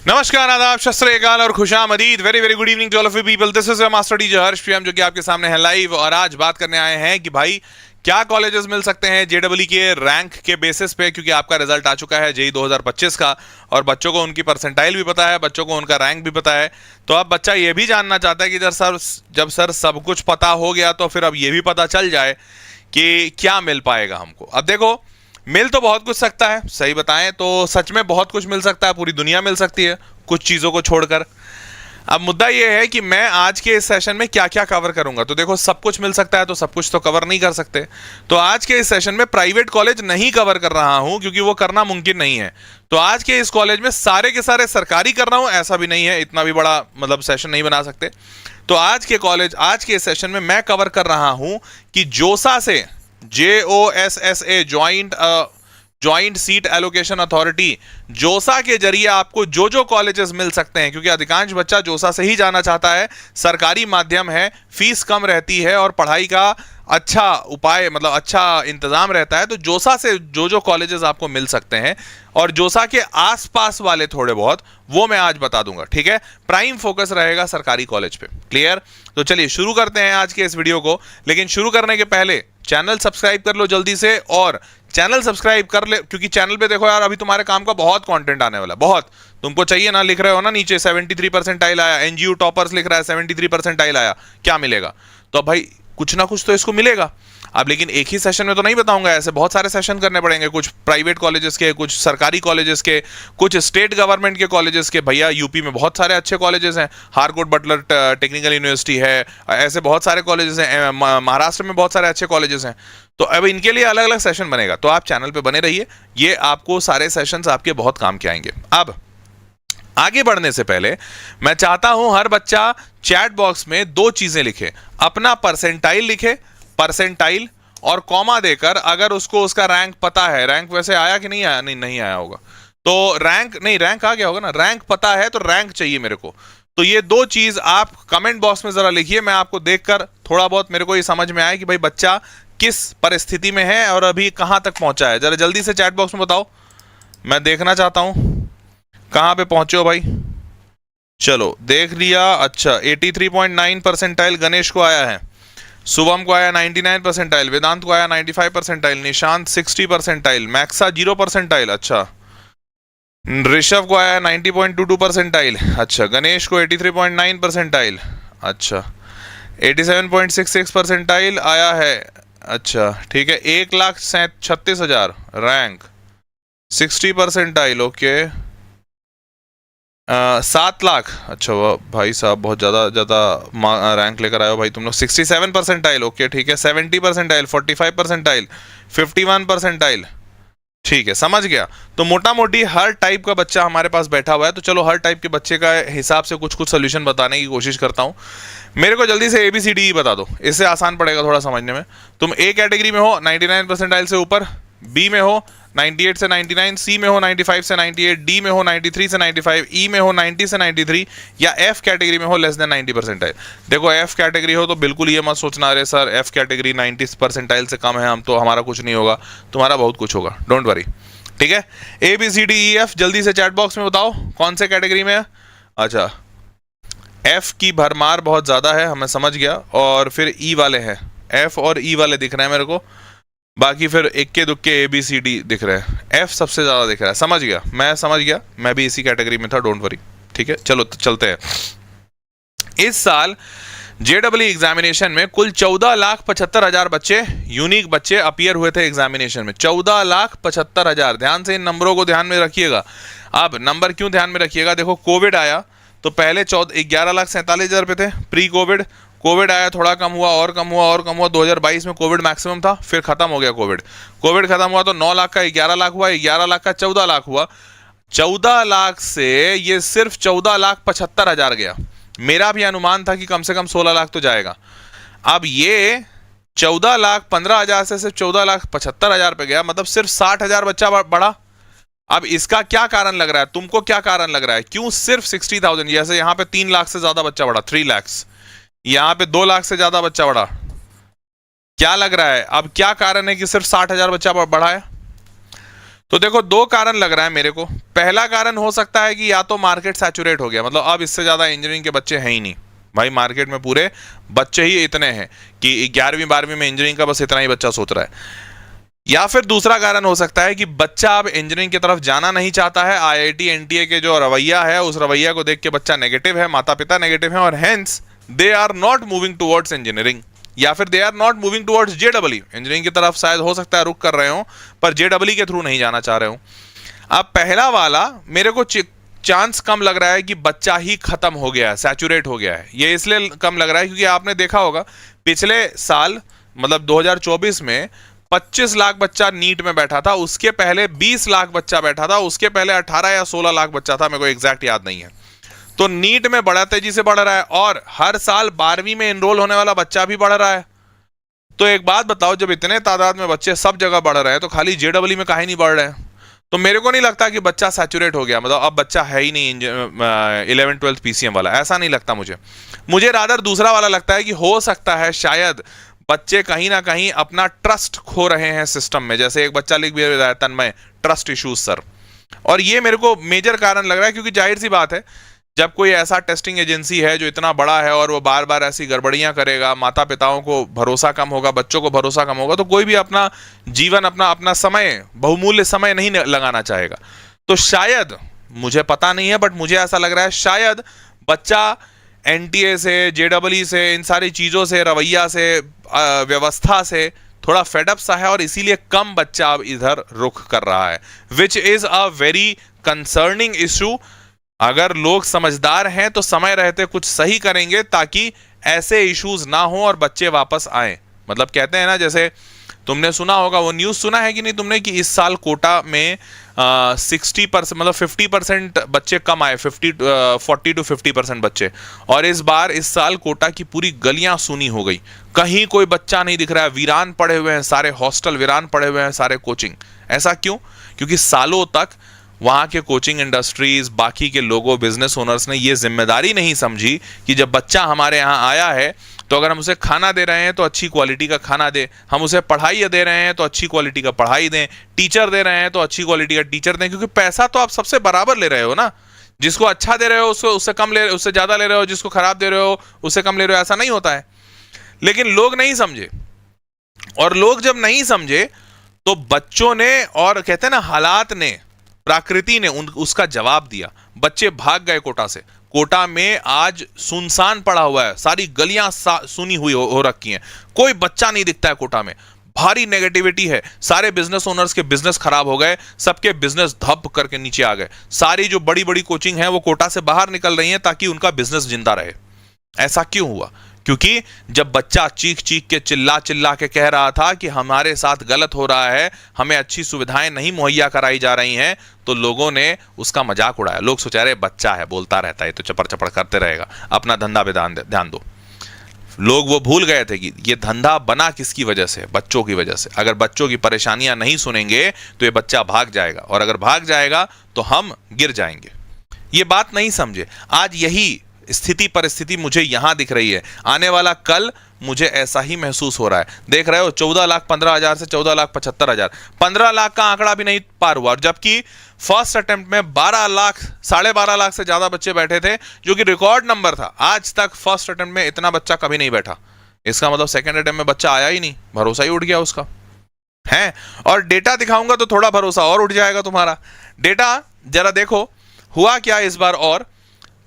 नमस्कार, आदाब, सत श्री अकाल और खुशामदीद। Very very good evening to all of you people. This is your master teacher Harsh PM, जो कि आपके सामने है लाइव। और आज बात करने आए हैं कि भाई क्या कॉलेजेस मिल सकते हैं जेडब्ल्यू के रैंक के बेसिस पे, क्योंकि आपका रिजल्ट आ चुका है जेई 2025 का और बच्चों को उनकी परसेंटाइल भी पता है, बच्चों को उनका रैंक भी पता है। तो अब बच्चा ये भी जानना चाहता है कि जब सर सब कुछ पता हो गया तो फिर अब ये भी पता चल जाए कि क्या मिल पाएगा हमको। अब देखो, मिल तो बहुत कुछ सकता है, सही बताएं तो सच में बहुत कुछ मिल सकता है, पूरी दुनिया मिल सकती है कुछ चीज़ों को छोड़कर। अब मुद्दा यह है कि मैं आज के इस सेशन में क्या क्या कवर करूंगा। तो देखो, सब कुछ मिल सकता है तो सब कुछ तो कवर नहीं कर सकते। तो आज के इस सेशन में प्राइवेट कॉलेज नहीं कवर कर रहा हूं, क्योंकि वो करना मुमकिन नहीं है। तो आज के इस कॉलेज में सारे के सारे सरकारी कर रहा हूं, ऐसा भी नहीं है, इतना भी बड़ा मतलब सेशन नहीं बना सकते। तो आज के इस सेशन में मैं कवर कर रहा हूं कि जोसा से, JOSSA, joint seat allocation authority, जोसा के जरिए आपको जो जो कॉलेजेस मिल सकते हैं, क्योंकि अधिकांश बच्चा जोसा से ही जाना चाहता है। सरकारी माध्यम है, फीस कम रहती है और पढ़ाई का अच्छा उपाय मतलब अच्छा इंतजाम रहता है। तो जोसा से जो जो कॉलेजेस आपको मिल सकते हैं और जोसा के आसपास वाले थोड़े बहुत, वो मैं आज बता दूंगा, ठीक है। प्राइम फोकस रहेगा सरकारी कॉलेज पे। क्लियर? तो चलिए शुरू करते हैं आज के इस वीडियो को। लेकिन शुरू करने के पहले चैनल सब्सक्राइब कर लो जल्दी से, और चैनल सब्सक्राइब कर ले, क्योंकि चैनल पे देखो यार, अभी तुम्हारे काम का बहुत कंटेंट आने वाला, बहुत तुमको चाहिए ना। लिख रहे हो ना नीचे 73 परसेंटाइल आया, एनजीयू टॉपर्स लिख रहा है 73 परसेंटाइल आया, क्या मिलेगा? तो भाई कुछ ना कुछ तो इसको मिलेगा। अब लेकिन एक ही सेशन में तो नहीं बताऊंगा, ऐसे बहुत सारे सेशन करने पड़ेंगे, कुछ प्राइवेट कॉलेजेस के, कुछ सरकारी कॉलेजेस के, कुछ स्टेट गवर्नमेंट के कॉलेजेस के। भैया यूपी में बहुत सारे अच्छे कॉलेजेस हैं, हारकोट बटलर टेक्निकल यूनिवर्सिटी है, ऐसे बहुत सारे कॉलेजेस हैं, महाराष्ट्र में बहुत सारे अच्छे कॉलेजेस हैं। तो अब इनके लिए अलग अलग सेशन बनेगा, तो आप चैनल पर बने रहिए, ये आपको सारे सेशंस आपके बहुत काम के आएंगे। अब आगे बढ़ने से पहले मैं चाहता हूं हर बच्चा चैट बॉक्स में दो चीजें लिखे, अपना परसेंटाइल लिखे, परसेंटाइल और कॉमा देकर, अगर उसको उसका रैंक पता है। रैंक वैसे आया कि नहीं आया? नहीं आया होगा तो रैंक नहीं, रैंक आ गया होगा ना। रैंक पता है तो रैंक चाहिए मेरे को। तो ये दो चीज आप कमेंट बॉक्स में जरा लिखिए, मैं आपको देखकर थोड़ा बहुत मेरे को ये समझ में आए कि भाई बच्चा किस परिस्थिति में है और अभी कहां तक पहुंचा है। जरा जल्दी से चैट बॉक्स में बताओ, मैं देखना चाहता हूं कहां पे पहुंचे हो भाई। चलो देख लिया। अच्छा, 83.9 परसेंटाइल गणेश को आया है, शुभम को आया 99 परसेंटाइल, वेदांत को आया 95 परसेंटाइल, निशांत 60 परसेंटाइल, मैक्सा 0 परसेंटाइल। अच्छा, ऋषभ को आया 90.22 परसेंटाइल। अच्छा, गणेश को 83.9 परसेंटाइल। अच्छा, 87.66 परसेंटाइल आया है। अच्छा ठीक है, 1,36,000 रैंक, 60 परसेंटाइल। ओके, 7 लाख। अच्छा भाई साहब, बहुत ज़्यादा रैंक लेकर आए हो भाई तुम लोग। 67 परसेंटाइल। ओके ठीक है, 70 परसेंटाइल, 45 परसेंटाइल, 51 परसेंटाइल। ठीक है, समझ गया। तो मोटा मोटी हर टाइप का बच्चा हमारे पास बैठा हुआ है। तो चलो हर टाइप के बच्चे का हिसाब से कुछ कुछ सोल्यूशन बताने की कोशिश करता हूँ। मेरे को जल्दी से ABCD बता दो, इससे आसान पड़ेगा थोड़ा समझने में। तुम A कैटेगरी में हो 99 परसेंटाइल से ऊपर, B में हो 98 से 99, C में हो 95 से 98, D में हो 93 से 95, E में हो 90 से 93, या F कैटेगरी में हो लेस देन 90 परसेंटाइल। देखो F कैटेगरी हो तो बिल्कुल ये मत सोचना अरे सर F कैटेगरी 90 परसेंटाइल से कम है, हम तो हमारा कुछ नहीं होगा। तुम्हारा बहुत कुछ होगा, डोंट वरी, ठीक है। ABCDEF जल्दी से चैट बॉक्स में बताओ कौन से कैटेगरी में है। अच्छा, F की भरमार बहुत ज़्यादा है, हमें समझ गया। और फिर E वाले हैं, F और E वाले दिख रहे हैं मेरे को, बाकी फिर इक्के दुक्के ABCD दिख रहे हैं। F सबसे ज़्यादा दिख रहा है, समझ गया, मैं समझ गया, मैं भी इसी कैटेगरी में था, डोंट वरी, ठीक है। चलो तो चलते हैं। इस साल JEE एग्जामिनेशन में कुल 14,75,000 बच्चे, यूनिक बच्चे अपीयर हुए थे एग्जामिनेशन में। 14,75,000। ध्यान से इन नंबरों को ध्यान में रखिएगा। अब नंबर क्यों ध्यान में रखिएगा, देखो कोविड आया तो पहले 11,47,000 पे थे प्री कोविड। कोविड आया, थोड़ा कम हुआ और कम हुआ और कम हुआ। 2022 में कोविड मैक्सिमम था, फिर खत्म हो गया कोविड। कोविड खत्म हुआ तो 9 लाख का 11 लाख हुआ, 11 लाख का 14 लाख हुआ। 14 लाख से ये सिर्फ 14,75,000 गया। मेरा भी अनुमान था कि कम से कम 16 लाख तो जाएगा। अब ये 14,15,000 से सिर्फ 14,75,000 पे गया, मतलब सिर्फ 60,000 बच्चा बढ़ा। अब इसका क्या कारण लग रहा है तुमको, क्या कारण लग रहा है, क्यों सिर्फ 60,000? जैसे यहाँ पे 3 लाख से ज्यादा बच्चा बढ़ा, 3 लाख, यहाँ पे 2 लाख से ज्यादा बच्चा बढ़ा, क्या लग रहा है? अब क्या कारण है कि सिर्फ 60,000 बच्चा बढ़ा है? तो देखो, दो कारण लग रहा है मेरे को। पहला कारण हो सकता है कि या तो मार्केट सैचुरेट हो गया, मतलब अब इससे ज्यादा इंजीनियरिंग के बच्चे हैं ही नहीं भाई, मार्केट में पूरे बच्चे ही इतने हैं कि 11वीं 12वीं में इंजीनियरिंग का बस इतना ही बच्चा सोच रहा है। या फिर दूसरा कारण हो सकता है कि बच्चा अब इंजीनियरिंग की तरफ जाना नहीं चाहता है, आईआईटी एनटीए के जो रवैया है उस रवैया को देख के बच्चा नेगेटिव है, माता पिता नेगेटिव है, और hence they are not moving towards engineering, या फिर they are not moving towards जेडबलई। इंजीनियरिंग की तरफ शायद हो सकता है रुक कर रहे हो, पर जेडबलई के थ्रू नहीं जाना चाह रहे हो। अब पहला वाला मेरे को चांस कम लग रहा है कि बच्चा ही खत्म हो गया है, सैचुरेट हो गया है। ये इसलिए कम लग रहा है क्योंकि आपने देखा होगा पिछले साल मतलब 2024 में 25 लाख बच्चा नीट में बैठा था, उसके पहले 20 लाख बच्चा बैठा था, उसके पहले 18 या 16 लाख बच्चा था, मेरे को एग्जैक्ट याद नहीं है। तो नीट में बड़ा तेजी से बढ़ रहा है, और हर साल 12वीं में एनरोल होने वाला बच्चा भी बढ़ रहा है। तो एक बात बताओ, जब इतने तादाद में बच्चे सब जगह बढ़ रहे हैं तो खाली जेडबलई में काहे नहीं बढ़ रहे हैं? तो मेरे को नहीं लगता कि बच्चा सैचुरेट हो गया, मतलब अब बच्चा है ही नहीं 11th 12th पीसीएम वाला, ऐसा नहीं लगता मुझे रादर दूसरा वाला लगता है कि हो सकता है शायद बच्चे कहीं ना कहीं अपना ट्रस्ट खो रहे हैं सिस्टम में। जैसे एक बच्चा लिख भी रहा है, तन्मय, ट्रस्ट इश्यूज सर, और ये मेरे को मेजर कारण लग रहा है, क्योंकि जाहिर सी बात है जब कोई ऐसा टेस्टिंग एजेंसी है जो इतना बड़ा है और वो बार बार ऐसी गड़बड़ियां करेगा, माता पिताओं को भरोसा कम होगा, बच्चों को भरोसा कम होगा, तो कोई भी अपना जीवन अपना समय, बहुमूल्य समय नहीं लगाना चाहेगा। तो शायद, मुझे पता नहीं है, बट मुझे ऐसा लग रहा है शायद बच्चा एनटीए से, जेडबलई से, इन सारी चीजों से, रवैया से, व्यवस्था से थोड़ा फेडअप सा है, और इसीलिए कम बच्चा अब इधर रुख कर रहा है, which is a very concerning issue. अगर लोग समझदार हैं तो समय रहते कुछ सही करेंगे ताकि ऐसे इश्यूज ना हो और बच्चे वापस आए। मतलब कहते हैं ना, जैसे तुमने सुना होगा, वो न्यूज़ सुना है कि नहीं तुमने, कि इस साल कोटा में 60% मतलब 50% बच्चे कम आए, 40 to 50% बच्चे, और इस बार इस साल कोटा की पूरी गलियां सूनी हो गई, कहीं कोई बच्चा नहीं दिख रहा है, वीरान पड़े हुए हैं सारे हॉस्टल, वीरान पड़े हुए हैं सारे कोचिंग। ऐसा क्यों? क्योंकि सालों तक वहाँ के कोचिंग इंडस्ट्रीज, बाकी के लोगों, बिजनेस ओनर्स ने ये जिम्मेदारी नहीं समझी कि जब बच्चा हमारे यहाँ आया है तो अगर हम उसे खाना दे रहे हैं तो अच्छी क्वालिटी का खाना दें, हम उसे पढ़ाई दे रहे हैं तो अच्छी क्वालिटी का पढ़ाई दें, टीचर दे रहे हैं तो अच्छी क्वालिटी का टीचर दें, क्योंकि पैसा तो आप सबसे बराबर ले रहे हो ना। जिसको अच्छा दे रहे हो उसको उससे कम ले, उससे ज़्यादा ले रहे हो, जिसको खराब दे रहे हो उससे कम ले रहे हो, ऐसा नहीं होता है। लेकिन लोग नहीं समझे, और लोग जब नहीं समझे तो बच्चों ने, और कहते हैं ना हालात ने, प्रकृति ने उसका जवाब दिया। बच्चे भाग गए कोटा से। कोटा में आज सुनसान पड़ा हुआ है, सारी गलियां सुनी हुई हो रखी हैं, कोई बच्चा नहीं दिखता है कोटा में। भारी नेगेटिविटी है, सारे बिजनेस ओनर्स के बिजनेस खराब हो गए, सबके बिजनेस धप करके नीचे आ गए। सारी जो बड़ी बड़ी कोचिंग है वो कोटा से बाहर निकल रही हैं ताकि उनका बिजनेस जिंदा रहे। ऐसा क्यों हुआ? क्योंकि जब बच्चा चीख चीख के, चिल्ला चिल्ला के कह रहा था कि हमारे साथ गलत हो रहा है, हमें अच्छी सुविधाएं नहीं मुहैया कराई जा रही हैं, तो लोगों ने उसका मजाक उड़ाया। लोग सोचा रहे बच्चा है, बोलता रहता है, तो चपड़ चपड़ करते रहेगा, अपना धंधा पे ध्यान दो। लोग वो भूल गए थे कि ये धंधा बना किसकी वजह से? बच्चों की वजह से। अगर बच्चों की परेशानियां नहीं सुनेंगे तो ये बच्चा भाग जाएगा, और अगर भाग जाएगा तो हम गिर जाएंगे। ये बात नहीं समझे। आज यही स्थिति परिस्थिति मुझे यहां दिख रही है। आने वाला कल मुझे ऐसा ही महसूस हो रहा है। देख रहे हो, 14,15,000 से 14,75,000, 15 लाख का आंकड़ा भी नहीं पार हुआ, जबकि फर्स्ट अटेम्प्ट में 12 लाख, 12.5 लाख से ज्यादा बच्चे बैठे थे, जो कि रिकॉर्ड नंबर था। आज तक फर्स्ट अटेम्प्ट में इतना बच्चा कभी नहीं बैठा। इसका मतलब सेकेंड अटेम्प्ट में बच्चा आया ही नहीं, भरोसा ही उठ गया उसका है। और डेटा दिखाऊंगा तो थोड़ा भरोसा और उठ जाएगा तुम्हारा। डेटा जरा देखो हुआ क्या इस बार। और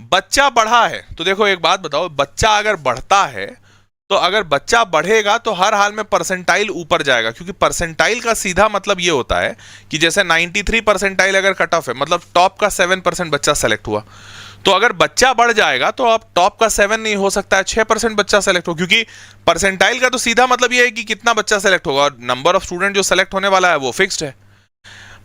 बच्चा बढ़ा है तो देखो, एक बात बताओ, बच्चा अगर बढ़ता है तो अगर बच्चा बढ़ेगा तो हर हाल में परसेंटाइल ऊपर जाएगा, क्योंकि परसेंटाइल का सीधा मतलब ये होता है कि जैसे 93 परसेंटाइल अगर कट ऑफ है, मतलब टॉप का 7% बच्चा सेलेक्ट हुआ, तो अगर बच्चा बढ़ जाएगा तो अब टॉप का 7 नहीं हो सकता है, 6% बच्चा सेलेक्ट हो, क्योंकि परसेंटाइल का तो सीधा मतलब ये है कि कितना बच्चा सेलेक्ट होगा, और नंबर ऑफ स्टूडेंट जो सेलेक्ट होने वाला है वो फिक्स्ड है।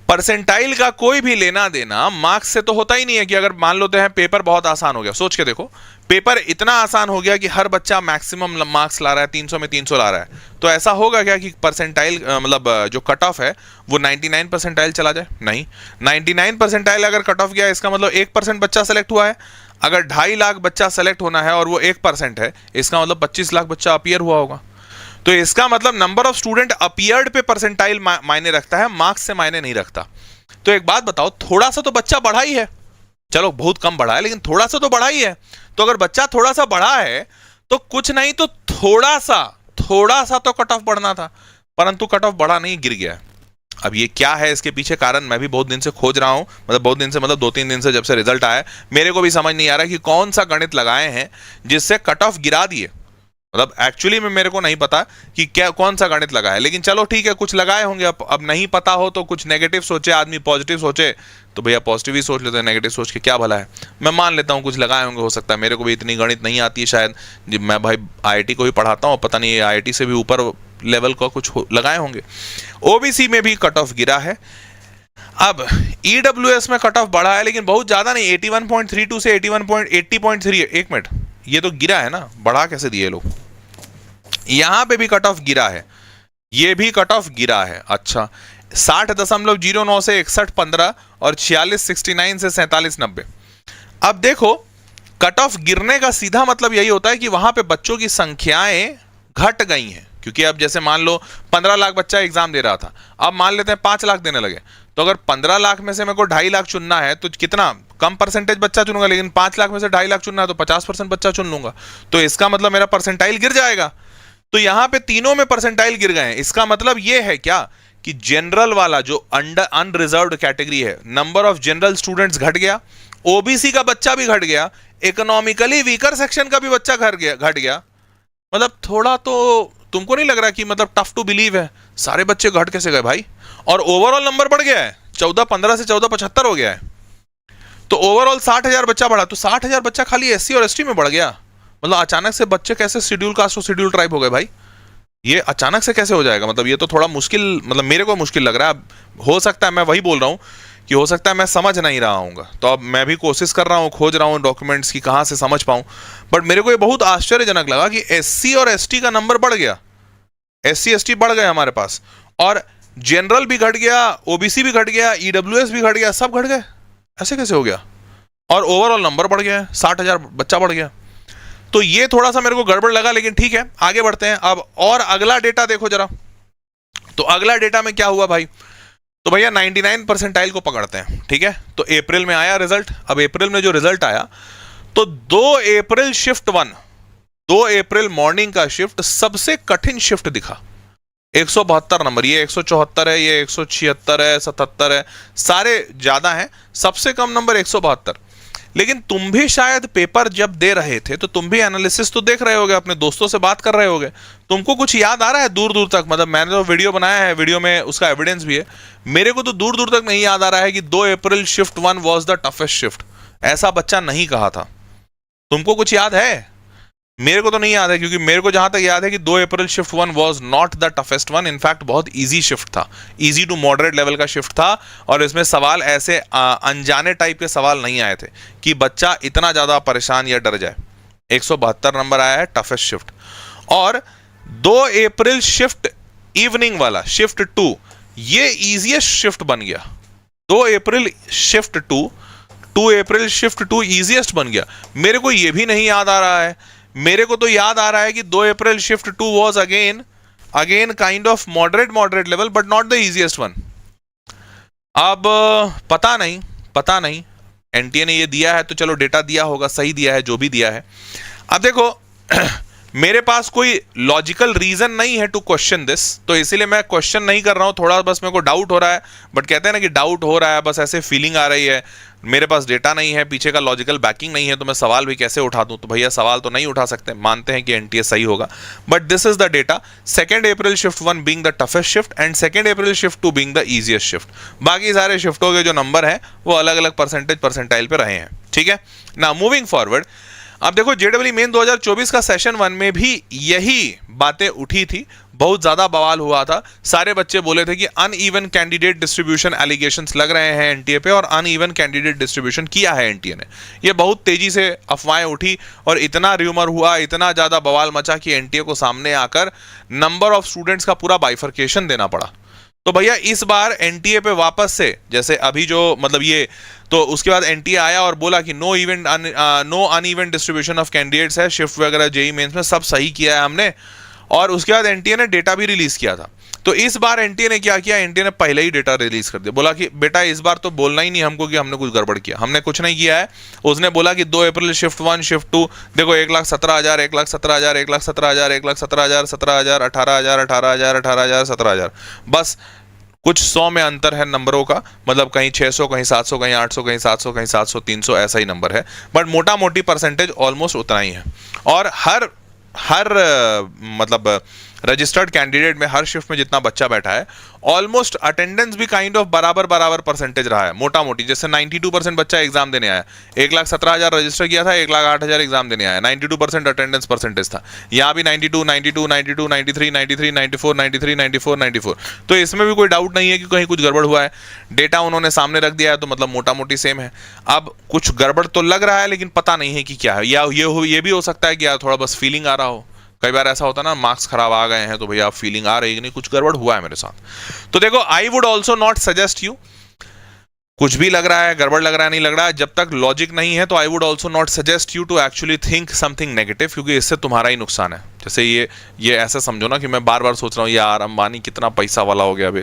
परसेंटाइल का कोई भी लेना देना मार्क्स से तो होता ही नहीं है। कि अगर मान लेते हैं पेपर बहुत आसान हो गया, सोच के देखो, पेपर इतना आसान हो गया कि हर बच्चा मैक्सिमम मार्क्स ला रहा है, 300 में 300 ला रहा है, तो ऐसा होगा क्या कि परसेंटाइल मतलब जो कट ऑफ है वो 99 परसेंटाइल चला जाए? नहीं, 99 परसेंटाइल अगर कट ऑफ गया, इसका मतलब 1% बच्चा सेलेक्ट हुआ है। अगर 2.5 लाख बच्चा सेलेक्ट होना है और वो 1% है, इसका मतलब 25 लाख बच्चा अपीयर हुआ होगा। तो इसका मतलब नंबर ऑफ स्टूडेंट अपीयर्ड पे परसेंटाइल मायने रखता है, मार्क्स से मायने नहीं रखता। तो एक बात बताओ, थोड़ा सा तो बच्चा बढ़ा ही है, चलो बहुत कम बढ़ा है लेकिन थोड़ा सा तो बढ़ा ही है। तो अगर बच्चा थोड़ा सा बढ़ा है तो कुछ नहीं तो थोड़ा सा तो कट ऑफ बढ़ना था, परंतु कट ऑफ बढ़ा नहीं, गिर गया। अब ये क्या है, इसके पीछे कारण मैं भी बहुत दिन से खोज रहा हूं, मतलब बहुत दिन से मतलब 2-3 दिन से जब से रिजल्ट आया मेरे को भी समझ नहीं आ रहा कि कौन सा गणित लगाए हैं जिससे कट ऑफ गिरा दिए। मतलब एक्चुअली में मेरे को नहीं पता कि क्या कौन सा गणित लगा है, लेकिन चलो ठीक है, कुछ लगाए होंगे। अब नहीं पता हो तो कुछ नेगेटिव सोचे आदमी, पॉजिटिव सोचे तो भैया पॉजिटिव ही सोच लेते हैं, नेगेटिव सोच के क्या भला है। मैं मान लेता हूँ कुछ लगाए होंगे, हो सकता है मेरे को भी इतनी गणित नहीं आती है शायद, जब मैं भाई आईआईटी को ही पढ़ाता हूँ, पता नहीं आईआईटी से भी ऊपर लेवल का कुछ लगाए होंगे। ओबीसी में भी कट ऑफ गिरा है। अब ईडब्ल्यूएस में कट ऑफ बढ़ा है लेकिन बहुत ज्यादा नहीं, 81.32 से 80.3। एक मिनट, ये तो गिरा है ना, बढ़ा कैसे दिए लोग। यहां पे भी कट ऑफ गिरा है, ये भी कट ऑफ गिरा है। अच्छा, 60.09 से 61.15 और 46.69 से 47.90। अब देखो, कट ऑफ गिरने का सीधा मतलब यही होता है कि वहां पे बच्चों की संख्याएं घट गई हैं। क्योंकि अब जैसे मान लो 15 लाख बच्चा एग्जाम दे रहा था, अब मान लेते हैं 5 लाख देने लगे, तो अगर 15 लाख में से मेरे को 2.5 लाख चुनना है तो कितना कम परसेंटेज बच्चा चुनूंगा, लेकिन 5 लाख में से 2.5 लाख चुनना है तो 50% बच्चा चुन लूंगा, तो इसका मतलब मेरा परसेंटाइल गिर जाएगा। तो यहां पे तीनों में परसेंटाइल गिर गए हैं। इसका मतलब यह है क्या कि जनरल वाला जो अनरिजर्व्ड कैटेगरी है, नंबर ऑफ जनरल स्टूडेंट्स घट गया, ओबीसी का बच्चा भी घट गया, इकोनॉमिकली वीकर सेक्शन का भी बच्चा घट गया। मतलब थोड़ा तो तुमको नहीं लग रहा कि मतलब टफ टू बिलीव है, सारे बच्चे घट कैसे गए भाई। और ओवरऑल नंबर बढ़ गया है, 1415 से 1475 हो गया है। तो ओवरऑल 60,000 बच्चा बढ़ा, तो 60,000 बच्चा खाली एससी और एसटी में बढ़ गया। मतलब अचानक से बच्चे कैसे शेड्यूल कास्ट और शेड्यूल ट्राइब हो गए भाई, ये अचानक से कैसे हो जाएगा। मतलब ये तो थोड़ा मुश्किल, मतलब मेरे को मुश्किल लग रहा है। हो सकता है, मैं वही बोल रहा हूँ कि हो सकता है मैं समझ नहीं रहा हूँ, तो अब मैं भी कोशिश कर रहा हूँ, खोज रहा हूँ डॉक्यूमेंट्स की कहाँ से समझ पाऊँ। बट मेरे को ये बहुत आश्चर्यजनक लगा कि एससी और एसटी का नंबर बढ़ गया, एससी एसटी बढ़ गए हमारे पास, और जनरल भी घट गया, ओबीसी भी घट गया, ईडब्ल्यूएस भी घट गया, सब घट गए। ऐसे कैसे हो गया? और ओवरऑल नंबर बढ़ गया, 60,000 बच्चा बढ़ गया। तो ये थोड़ा सा मेरे को गड़बड़ लगा, लेकिन ठीक है आगे बढ़ते हैं। अब और अगला डेटा देखो जरा। तो अगला डेटा में क्या हुआ भाई, तो भैया 99 परसेंटाइल को पकड़ते हैं, ठीक है। तो अप्रैल में आया रिजल्ट। अब अप्रैल में जो रिजल्ट आया, तो 2 अप्रैल शिफ्ट 1, 2 अप्रैल मॉर्निंग का शिफ्ट सबसे कठिन शिफ्ट दिखा। 172 नंबर, ये 174 है, ये 176 है, 77 है, सारे ज्यादा हैं, सबसे कम नंबर 172। लेकिन तुम भी शायद पेपर जब दे रहे थे तो तुम भी एनालिसिस तो देख रहे होगे, अपने दोस्तों से बात कर रहे होगे, तुमको कुछ याद आ रहा है दूर दूर तक। मतलब मैंने तो वीडियो बनाया है, वीडियो में उसका एविडेंस भी है, मेरे को तो दूर दूर तक नहीं याद आ रहा है कि 2 April shift 1 was the toughest shift, ऐसा बच्चा नहीं कहा था। तुमको कुछ याद है? मेरे को तो नहीं याद है, क्योंकि मेरे को जहां तक याद है कि 2 April shift 1 was not the toughest one, in fact बहुत इजी शिफ्ट था, इजी टू मॉडरेट लेवल का शिफ्ट था। और इसमें सवाल ऐसे अनजाने टाइप के सवाल नहीं आए थे कि बच्चा इतना ज्यादा परेशान या डर जाए। 172 नंबर आया है, टफेस्ट शिफ्ट। और 2 अप्रैल शिफ्ट इवनिंग वाला शिफ्ट 2, ये इजीएस्ट शिफ्ट बन गया। 2 April shift 2 April shift 2 easiest बन गया। मेरे को ये भी नहीं याद आ रहा है। मेरे को तो याद आ रहा है कि 2 April shift 2 was again kind of moderate level, but not the easiest one. अब पता नहीं एनटीए ने ये दिया है तो चलो डेटा दिया होगा, सही दिया है जो भी दिया है। अब देखो मेरे पास कोई लॉजिकल रीजन नहीं है टू क्वेश्चन दिस, तो इसीलिए मैं क्वेश्चन नहीं कर रहा हूं। थोड़ा बस मेरे को डाउट हो रहा है, बट कहते हैं ना कि डाउट हो रहा है, बस ऐसे फीलिंग आ रही है। मेरे पास डेटा नहीं है, पीछे का लॉजिकल बैकिंग नहीं है, तो मैं सवाल भी कैसे उठा दूं? तो भैया सवाल तो नहीं उठा सकते, मानते हैं कि एनटीए सही होगा, but this is the data. 2 April shift 1 being the toughest shift and 2 April shift 2 being the easiest shift. बाकी सारे शिफ्टों के जो नंबर है वो अलग अलग परसेंटाइल पे रहे हैं, ठीक है ना। मूविंग फॉरवर्ड, अब देखो जेडब्ल्यू मेन 2024 का सेशन 1 में भी यही बातें उठी थी, बहुत ज्यादा बवाल हुआ था। सारे बच्चे बोले थे कि अनइवन कैंडिडेट डिस्ट्रीब्यूशन एलिगेशंस लग रहे हैं एनटीए पे, और अनइवन कैंडिडेट डिस्ट्रीब्यूशन किया है एनटीए ने। ये बहुत तेजी से अफवाहें उठी और इतना र्यूमर हुआ, इतना ज्यादा बवाल मचा कि एनटीए को सामने आकर नंबर ऑफ स्टूडेंट्स का पूरा बाइफर्केशन देना पड़ा। तो भैया इस बार एनटीए पे वापस से, जैसे अभी जो मतलब ये, तो उसके बाद एनटीए आया और बोला कि no uneven distribution of candidates है, शिफ्ट वगैरह जेई मेंस में सब सही किया है हमने, और उसके बाद एनटीए ने डेटा भी रिलीज किया था। तो इस बार एनटीए ने क्या किया, एनटीए ने पहले ही डेटा रिलीज कर दिया, बोला कि बेटा इस बार तो बोलना ही नहीं हमको कि हमने कुछ गड़बड़ किया, हमने कुछ नहीं किया है। उसने बोला कि 2 अप्रैल शिफ्ट 1 शिफ्ट 2 देखो 1,17,000 1,17,000 1,17,000 1,17,000 17,000 18,000 18,000 18,000 17,000, बस कुछ 100 में अंतर है नंबरों का, मतलब कहीं 600 कहीं 700 कहीं 800 कहीं 700 कहीं 700 300 ऐसा ही नंबर है, बट मोटा मोटी परसेंटेज ऑलमोस्ट उतना ही है। और हर मतलब रजिस्टर्ड कैंडिडेट में हर शिफ्ट में जितना बच्चा बैठा है ऑलमोस्ट अटेंडेंस भी काइंड ऑफ बराबर परसेंटेज रहा है मोटा मोटी। जैसे 92% बच्चा एग्जाम देने आया, 1,17,000 रजिस्टर किया था, 1,08,000 एग्जाम देने आया, 92% अटेंडेंस परसेंटेज था। यहाँ भी 92 92 92 93 93 94 93 94 94। तो इसमें भी कोई डाउट नहीं है कि कहीं कुछ गड़बड़ हुआ है। डेटा उन्होंने सामने रख दिया है तो मतलब मोटा मोटी सेम है। अब कुछ गड़बड़ तो लग रहा है लेकिन पता नहीं है कि क्या है, या ये भी हो सकता है कि यार थोड़ा बस फीलिंग आ रहा हो। कई बार ऐसा होता है ना, मार्क्स खराब आ गए हैं तो भैया फीलिंग आ रही है कि नहीं कुछ गड़बड़ हुआ है मेरे साथ। तो देखो आई would also not suggest you, कुछ भी लग रहा है गड़बड़ लग रहा है नहीं लग रहा है, जब तक लॉजिक नहीं है तो I would also not suggest you to actually think something negative, क्योंकि इससे तुम्हारा ही नुकसान है। जैसे ये ऐसा समझो ना कि मैं बार बार सोच रहा हूँ यार अंबानी कितना पैसा वाला हो गया, अभी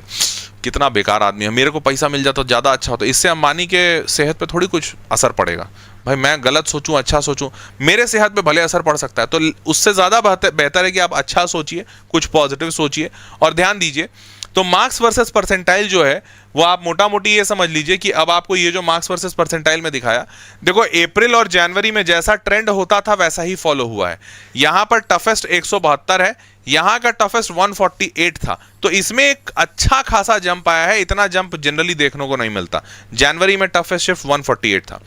कितना बेकार आदमी है, मेरे को पैसा मिल जाता तो ज़्यादा अच्छा होता। इससे अंबानी के सेहत पे थोड़ी कुछ असर पड़ेगा। भाई मैं गलत सोचूं अच्छा सोचूं, मेरे सेहत पे भले असर पड़ सकता है, तो उससे ज़्यादा बेहतर है कि आप अच्छा सोचिए, कुछ पॉजिटिव सोचिए और ध्यान दीजिए। तो मार्क्स वर्सेस परसेंटाइल जो है वो आप मोटा मोटी ये समझ लीजिए कि अब आपको ये जो मार्क्स वर्सेस परसेंटाइल में दिखाया, देखो अप्रैल और जनवरी में जैसा ट्रेंड होता था वैसा ही फॉलो हुआ है। यहां पर टफेस्ट 172 है, यहां का टफेस्ट 148 था, तो इसमें एक अच्छा खासा जंप आया है। इतना जंप जनरली देखने को नहीं मिलता। जनवरी में टफेस्ट शिफ्ट 148 था।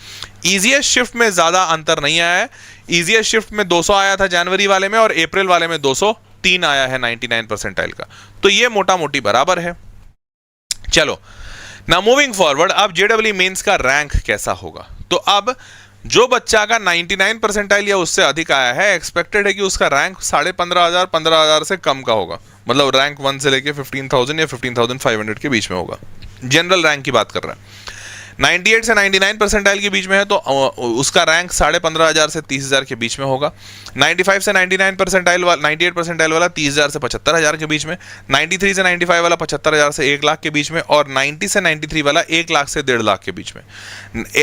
इजीएस्ट शिफ्ट में ज्यादा अंतर नहीं आया है। इजीएस्ट शिफ्ट में 200 आया था जनवरी वाले में और अप्रैल वाले में 203 आया है 99 परसेंटाइल का, तो ये मोटा मोटी बराबर है। चलो ना मूविंग फॉरवर्ड, अब जेडब्ल्यू मेंस का रैंक कैसा होगा। तो अब जो बच्चा का 99 परसेंटाइल या उससे अधिक आया है, एक्सपेक्टेड है कि उसका रैंक 15,500 15,000 से कम का होगा, मतलब रैंक 1 से लेके 15,000 या 15,500 के बीच में होगा। जनरल रैंक की बात कर रहे हैं। 98 से 99 परसेंटाइल के बीच में है तो उसका रैंक 15,500 से 30,000 के बीच में होगा। 95 से 99 परसेंटाइल वाला 98 परसेंटाइल वाला 30,000 से 75,000 के बीच में। 93 से 95 वाला 75,000 से 1 लाख के बीच में। और 90 से 93 वाला 1 लाख से 1.5 लाख के बीच में।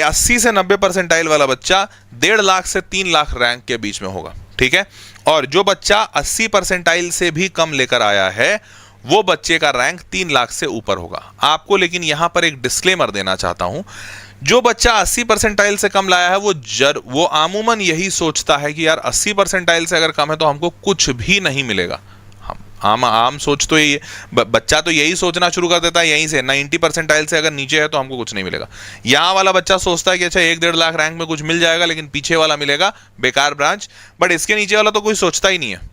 80 से 90 परसेंटाइल वाला बच्चा 1.5 लाख से 3 लाख रैंक के बीच में होगा, ठीक है। और जो बच्चा 80 परसेंटाइल से भी कम लेकर आया है वो बच्चे का रैंक 3 लाख से ऊपर होगा। आपको लेकिन यहां पर एक डिस्क्लेमर देना चाहता हूं, जो बच्चा 80 परसेंटाइल से कम लाया है वो आमूमन यही सोचता है कि यार 80 परसेंटाइल से अगर कम है तो हमको कुछ भी नहीं मिलेगा। आम सोच तो यही है, बच्चा तो यही सोचना शुरू कर देता है यहीं से, 90 परसेंटाइल से अगर नीचे है तो हमको कुछ नहीं मिलेगा। यहाँ वाला बच्चा सोचता है कि अच्छा 1-1.5 लाख रैंक में कुछ मिल जाएगा, लेकिन पीछे वाला मिलेगा बेकार ब्रांच। बट इसके नीचे वाला तो कोई सोचता ही नहीं है।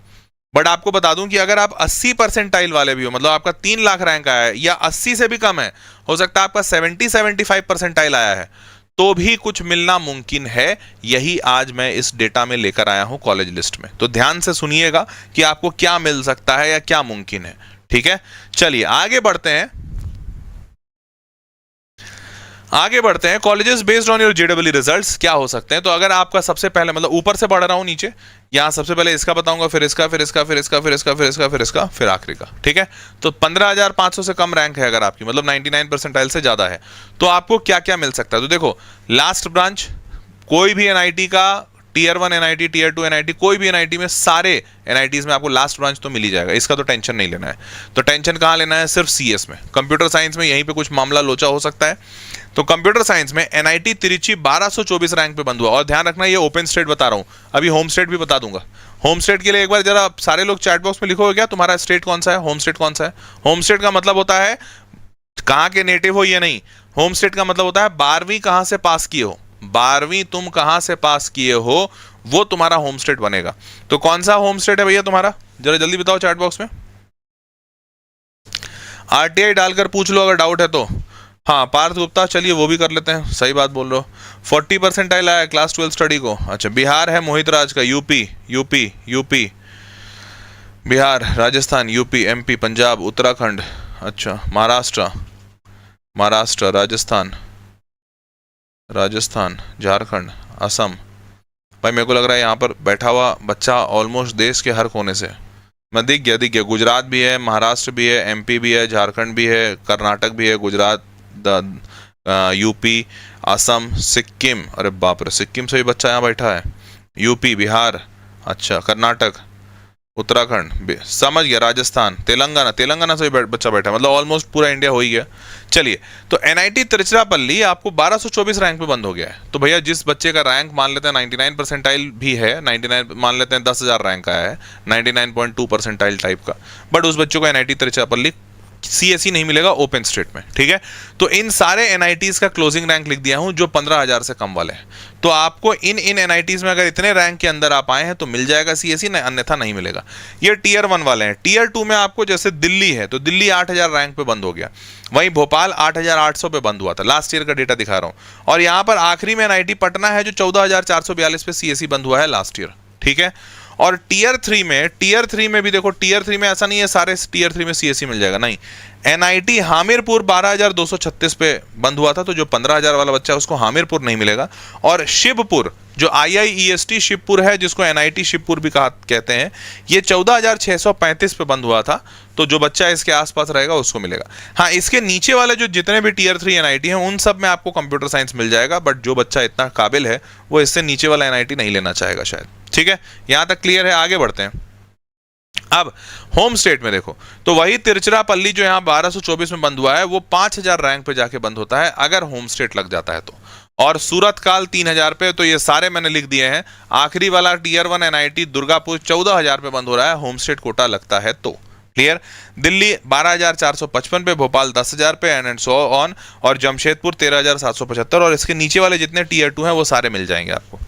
बट आपको बता दूं कि अगर आप 80 परसेंटाइल वाले भी हो, मतलब आपका 3 लाख रैंक आया है या 80 से भी कम है, हो सकता है आपका 70-75 परसेंटाइल आया है, तो भी कुछ मिलना मुमकिन है। यही आज मैं इस डेटा में लेकर आया हूं कॉलेज लिस्ट में। तो ध्यान से सुनिएगा कि आपको क्या मिल सकता है या क्या मुमकिन है, ठीक है। चलिए आगे बढ़ते हैं। Colleges based on your JW results क्या हो सकते हैं। तो अगर आपका सबसे पहले, मतलब ऊपर से बढ़ रहा हूं नीचे, यहां सबसे पहले इसका बताऊंगा, फिर इसका, फिर इसका, फिर इसका, फिर इसका, फिर इसका, फिर इसका, फिर आखिरी का, ठीक है। तो 15,500 से कम रैंक है अगर आपकी, मतलब 99 परसेंटाइल से ज्यादा है, तो आपको क्या क्या मिल सकता है। तो देखो लास्ट ब्रांच, कोई भी एनआईटी का, टीयर 1 एनआईटी, टीयर 2 एनआईटी, कोई भी एनआईटी में, सारे एनआईटीज में आपको लास्ट ब्रांच तो मिल ही जाएगा। इसका तो टेंशन नहीं लेना है। तो टेंशन कहाँ लेना है, सिर्फ सीएस में। कंप्यूटर साइंस में यहीं पे कुछ मामला लोचा हो सकता है। तो कंप्यूटर साइंस में एनआईटी तिरुचि 1224 रैंक पे बंद हुआ। और ध्यान रखना ये ओपन स्टेट बता रहा हूं, अभी होम स्टेट भी बता दूंगा। होम स्टेट के लिए एक बार जरा सारे लोग चैट बॉक्स में लिखो क्या तुम्हारा स्टेट कौन सा है, होम स्टेट कौन सा है। होम स्टेट का मतलब होता है कहाँ के नेटिव हो ये नहीं, होम स्टेट का मतलब होता है 12वीं कहाँ से पास किए हो, 12वीं तुम कहां से पास किए हो वो तुम्हारा होम स्टेट बनेगा। तो कौन सा होम स्टेट है भैया तुम्हारा, जरा जल्दी बताओ चैट बॉक्स में। आरटीआई डालकर पूछ लो अगर डाउट है तो। हाँ पार्थ गुप्ता, चलिए वो भी कर लेते हैं, सही बात बोल रहे हो। 40 परसेंटाइल आया क्लास 12 स्टडी को। अच्छा बिहार है मोहित राज का, UP, Bihar, Rajasthan, UP, MP, Punjab, Uttarakhand, अच्छा महाराष्ट्र, राजस्थान, झारखंड, असम। भाई मेरे को लग रहा है यहाँ पर बैठा हुआ बच्चा ऑलमोस्ट देश के हर कोने से, मैं दिख गया, गुजरात भी है, महाराष्ट्र भी है, एमपी भी है, झारखंड भी है, कर्नाटक भी है, गुजरात, यूपी, असम, सिक्किम, अरे बाप रे सिक्किम से भी बच्चा यहाँ बैठा है, यूपी, बिहार, अच्छा कर्नाटक, उत्तराखंड, समझ गया, राजस्थान, तेलंगाना से भी बच्चा बैठा है, मतलब ऑलमोस्ट पूरा इंडिया हो ही गया। चलिए, तो एनआईटी तिरुचिरापल्ली आपको 1224 रैंक पे बंद हो गया है। तो भैया जिस बच्चे का रैंक मान लेते हैं 99 परसेंटाइल भी है, 99 मान लेते हैं 10,000 रैंक आया है, 99.2 परसेंटाइल टाइप का, बट उस बच्चों को एनआईटी तिरुचिरापल्ली सीएसई नहीं मिलेगा ओपन स्टेट में, ठीक है। तो इन सारे एनआईटीज का क्लोजिंग रैंक लिख दिया हूं जो 15,000 से कम वाले हैं। तो आपको इन एनआईटीज में अगर इतने रैंक के अंदर आप आए हैं तो मिल जाएगा सीएसई, अन्यथा नहीं मिलेगा। ये टीयर 1 वाले हैं। टीयर 2 में आपको जैसे दिल्ली है, तो दिल्ली 8,000 रैंक पे बंद हो गया, वहीं भोपाल 8,800 पे बंद हुआ था, लास्ट ईयर का डेटा दिखा रहा हूं। और यहां पर आखिरी में एनआईटी पटना है जो 14,442 पे सीएसई बंद हुआ है लास्ट ईयर, ठीक है। और टीयर 3 में भी देखो, टीयर 3 में ऐसा नहीं है सारे टीयर 3 में सीएसई मिल जाएगा, नहीं। एनआईटी हामिरपुर 12,236 पे बंद हुआ था, तो जो 15,000 वाला बच्चा है उसको हामिरपुर नहीं मिलेगा। और शिवपुर जो IIEST शिवपुर है, जिसको एनआईटी शिवपुर भी कहते हैं, ये 14,635 पे बंद हुआ था, तो जो बच्चा इसके आसपास रहेगा उसको मिलेगा। हाँ, इसके नीचे वाले जो जितने भी टीयर 3 एनआईटी हैं उन सब में आपको कंप्यूटर साइंस मिल जाएगा, बट जो बच्चा इतना काबिल है वो इससे नीचे वाला एनआईटी नहीं लेना चाहेगा शायद, ठीक है। यहां तक क्लियर है, आगे बढ़ते हैं। अब होम स्टेट में देखो, तो वही तिरुचिरापल्ली जो यहां 1224 में बंद हुआ है वो 5,000 रैंक पे जाके बंद होता है अगर होम स्टेट लग जाता है तो। और सूरत काल 3,000 पे, तो ये सारे मैंने लिख दिए हैं। आखिरी वाला टीयर 1 एनआईटी दुर्गापुर 14,000 पे बंद हो रहा है, होम स्टेट कोटा लगता है तो। क्लियर। दिल्ली 12,455 पे, भोपाल 10,000 पे, एंड सो ऑन। और जमशेदपुर 13,775। और इसके नीचे वाले जितने टीयर 2 हैं वो सारे मिल जाएंगे आपको।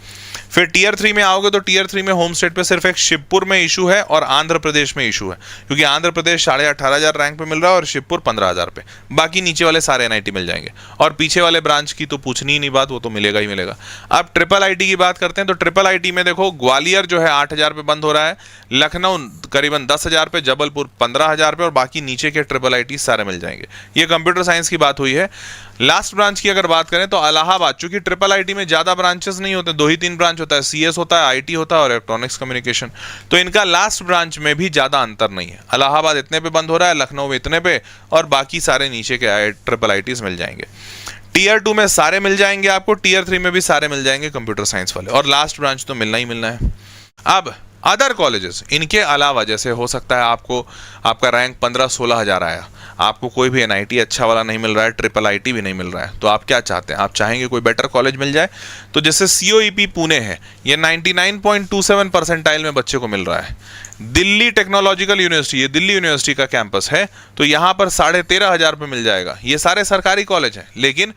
फिर टीयर 3 में आओगे तो टीयर 3 में होम स्टेट पे सिर्फ एक शिवपुर में इशू है और आंध्र प्रदेश में इशू है, क्योंकि आंध्र प्रदेश 18,500 रैंक पे मिल रहा है और शिवपुर 15,000 पे। बाकी नीचे वाले सारे एनआईटी मिल जाएंगे। और पीछे वाले ब्रांच की तो पूछनी ही नहीं बात, वो तो मिलेगा ही मिलेगा। अब ट्रिपल आईटी की बात करते हैं, तो ट्रिपल आईटी में देखो ग्वालियर जो है 8,000 पे बंद हो रहा है, लखनऊ करीबन 10,000 पे, जबलपुर 15,000 पे, और बाकी नीचे के ट्रिपल आईटी सारे मिल जाएंगे। ये कंप्यूटर साइंस की बात हुई है। लास्ट ब्रांच की अगर बात करें तो इलाहाबाद, चूंकि ट्रिपल आईटी में ज्यादा ब्रांचेस नहीं होते, 2 ही 3 ब्रांच होता है, सीएस होता है, आईटी होता है और इलेक्ट्रॉनिक्स कम्युनिकेशन, तो इनका लास्ट ब्रांच में भी ज्यादा अंतर नहीं है। इलाहाबाद इतने पे बंद हो रहा है, लखनऊ में इतने पे, और बाकी सारे नीचे के ट्रिपल आईटीज मिल जाएंगे। टीयर 2 में सारे मिल जाएंगे आपको, टीयर 3 में भी सारे मिल जाएंगे कंप्यूटर साइंस वाले, और लास्ट ब्रांच तो मिलना ही मिलना है। अब अदर कॉलेजेस, इनके अलावा जैसे हो सकता है आपको आपका रैंक 15-16 हज़ार आया, आपको कोई भी एनआईटी अच्छा वाला नहीं मिल रहा है, ट्रिपल आईटी भी नहीं मिल रहा है, तो आप क्या चाहते हैं? आप चाहेंगे कोई बेटर कॉलेज मिल जाए। तो जैसे COEP पुणे है, ये 99.27 परसेंटाइल में बच्चे को मिल रहा है। दिल्ली टेक्नोलॉजिकल यूनिवर्सिटी, ये दिल्ली यूनिवर्सिटी का कैंपस है, तो यहाँ पर 13,500 पे मिल जाएगा। ये सारे सरकारी कॉलेज हैं, लेकिन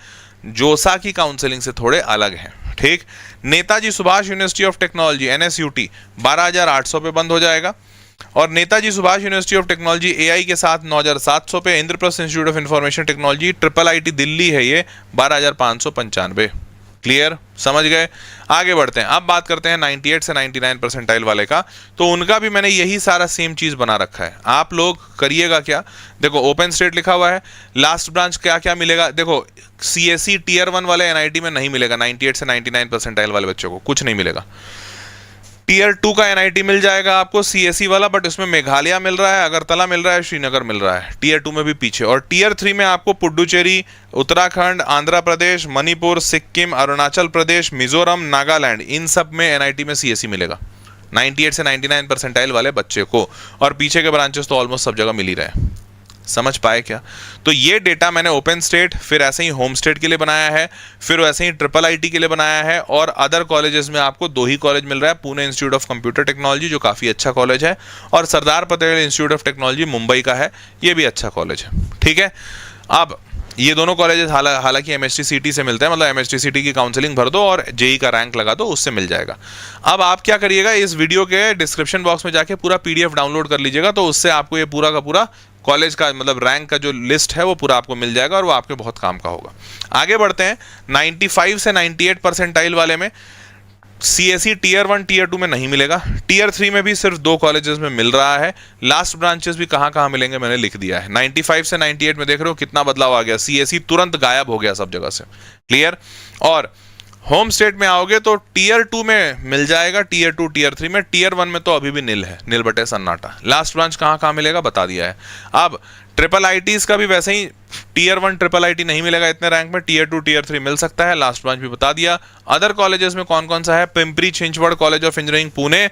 जोसा की काउंसलिंग से थोड़े अलग हैं, ठीक। Netaji Subhash university of technology NSUT 12,800 पे बंद हो जाएगा, और Netaji Subhash university of technology AI के साथ 9,700 पे। Indraprastha institute of information technology triple IT Delhi है, ये 12,595। क्लियर, समझ गए। आगे बढ़ते हैं, अब बात करते हैं 98 से 99 परसेंटाइल वाले का। तो उनका भी मैंने यही सारा सेम चीज बना रखा है। आप लोग करिएगा क्या, देखो ओपन स्टेट लिखा हुआ है, लास्ट ब्रांच क्या क्या मिलेगा। देखो CSE टीयर 1 वाले एनआईटी में नहीं मिलेगा, 98 से 99 परसेंटाइल वाले बच्चों को कुछ नहीं मिलेगा। टीयर 2 का एनआईटी मिल जाएगा आपको CSE वाला, बट उसमें मेघालय मिल रहा है, अगरतला मिल रहा है, श्रीनगर मिल रहा है, टीयर 2 में भी पीछे। और टीयर 3 में आपको पुडुचेरी, उत्तराखंड, आंध्र प्रदेश, मणिपुर, सिक्किम, अरुणाचल प्रदेश, मिजोरम, नागालैंड, इन सब में एनआईटी में CSE मिलेगा 98 से 99 परसेंटाइल वाले बच्चे को। और पीछे के ब्रांचेस तो ऑलमोस्ट सब जगह मिल ही रहे। समझ पाए क्या? तो ये डेटा मैंने ओपन स्टेट, फिर ऐसे ही होम स्टेट के लिए बनाया है, फिर वैसे ही ट्रिपल आईटी के लिए बनाया है, और अदर कॉलेजेस में आपको 2 ही कॉलेज मिल रहा है। Pune institute of computer technology जो काफ़ी अच्छा कॉलेज है, और Sardar Patel institute of technology Mumbai का है, ये भी अच्छा कॉलेज है, ठीक है। अब ये दोनों कॉलेजेस हालांकि MHTCT से मिलते हैं, मतलब MHTCT की काउंसलिंग भर दो और JEE का रैंक लगा दो, उससे मिल जाएगा। अब आप क्या करिएगा, इस वीडियो के डिस्क्रिप्शन बॉक्स में जाके पूरा PDF डाउनलोड कर लीजिएगा, तो उससे आपको ये पूरा का पूरा कॉलेज का मतलब रैंक का जो लिस्ट है वो पूरा आपको मिल जाएगा, और वो आपके बहुत काम का होगा। आगे बढ़ते हैं, 95 से 98 परसेंटाइल वाले में CSE टीयर 1 टीयर 2 में नहीं मिलेगा। टीयर 3 में भी सिर्फ 2 कॉलेजेस में मिल रहा है। लास्ट ब्रांचेस भी कहाँ कहाँ मिलेंगे मैंने लिख दिया है। 95 से 98 में देख रहे हो कितना बदलाव आ गया, CSE तुरंत गायब हो गया सब जगह से। क्लियर। और होम स्टेट में आओगे तो टीयर 2 में मिल जाएगा, टीयर 2 टीयर 3 में, टीयर 1 में तो अभी भी नील है, नील बटे सन्नाटा। लास्ट ब्रांच कहाँ कहाँ मिलेगा बता दिया है। अब ट्रिपल आईटीज का भी वैसे ही टीयर 1 ट्रिपल आईटी नहीं मिलेगा इतने रैंक में, टीयर 2 टीयर 3 मिल सकता है, लास्ट ब्रांच भी बता दिया। अदर कॉलेजेस में कौन कौन सा है, Pimpri Chinchwad college of engineering Pune,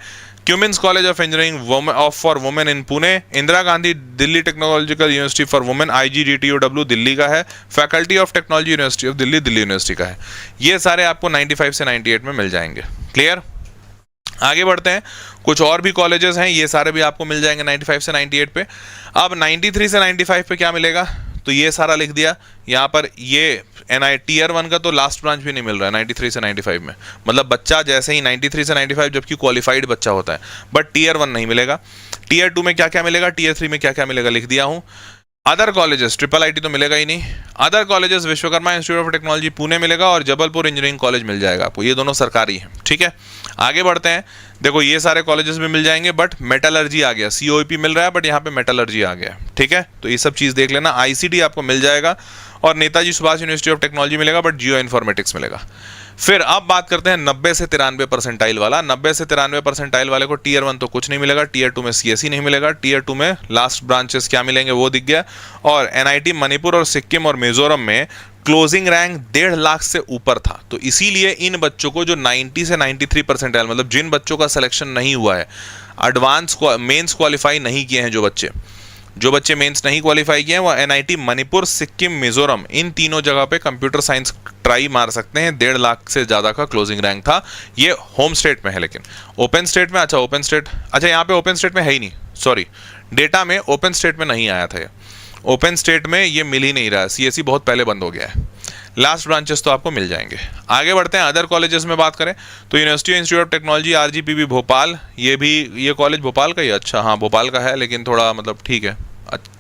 Cummins college of engineering for women in Pune, Indira Gandhi Delhi technological university for women IGDTOW Delhi का है, faculty of technology university of Delhi Delhi university का है। ये सारे आपको 95 से 98 में मिल जाएंगे। क्लियर, आगे बढ़ते हैं। कुछ और भी कॉलेजेस हैं, ये सारे भी आपको मिल जाएंगे 95 से 98 पे। अब 93 से 95 पे क्या मिलेगा, तो ये सारा लिख दिया यहाँ पर। ये NI टीयर 1 का तो लास्ट ब्रांच भी नहीं मिल रहा है 93 से 95 में, मतलब बच्चा जैसे ही 93 से 95 जबकि क्वालिफाइड बच्चा होता है, बट टीयर 1 नहीं मिलेगा। टीयर 2 में क्या क्या मिलेगा, टीयर 3 में क्या क्या मिलेगा लिख दिया हूँ। अदर कॉलेजेस, ट्रिपल आईटी तो मिलेगा ही नहीं। Other colleges Vishwakarma institute of technology Pune मिलेगा और जबलपुर इंजीनियरिंग कॉलेज मिल जाएगा आपको, ये दोनों सरकारी हैं। ठीक है, आगे बढ़ते हैं। देखो ये सारे कॉलेजेस भी मिल जाएंगे, बट मेटलर्जी आ गया, COEP मिल रहा है बट यहाँ पे मेटलर्जी आ गया। ठीक है, तो ये सब चीज़ देख लेना। ICT आपको मिल जाएगा और Netaji Subhash university of technology मिलेगा, बट जियो इन्फॉर्मेटिक्स मिलेगा। फिर अब बात करते हैं 90 से 93 परसेंटाइल वाला। 90 से 93 परसेंटाइल वाले को टीयर 1 तो कुछ नहीं मिलेगा, टीयर 2 में CSE नहीं मिलेगा, टीयर 2 में लास्ट ब्रांचेस क्या मिलेंगे वो दिख गया। और NIT मणिपुर और सिक्किम और मिजोरम में क्लोजिंग रैंक 1.5 लाख से ऊपर था, तो इसीलिए इन बच्चों को जो 90 से 93 परसेंटाइल, मतलब जिन बच्चों का सिलेक्शन नहीं हुआ है, एडवांस मेंस क्वालिफाई नहीं किए हैं, जो बच्चे मेंस नहीं क्वालिफाई किए हैं वो NIT मणिपुर, सिक्किम, मिजोरम इन तीनों जगह पे कंप्यूटर साइंस ट्राई मार सकते हैं। 1.5 लाख से ज़्यादा का क्लोजिंग रैंक था। ये होम स्टेट में है, लेकिन ओपन स्टेट में, अच्छा ओपन स्टेट, अच्छा यहाँ पे ओपन स्टेट में है ही नहीं, सॉरी, डेटा में ओपन स्टेट में नहीं आया था ये, ओपन स्टेट में ये मिल ही नहीं रहा, CSE बहुत पहले बंद हो गया है। लास्ट ब्रांचेस तो आपको मिल जाएंगे। आगे बढ़ते हैं। अदर कॉलेजेस में बात करें तो university institute of technology RGPB Bhopal, ये कॉलेज भोपाल का ही, अच्छा हाँ भोपाल का है, लेकिन थोड़ा मतलब ठीक है,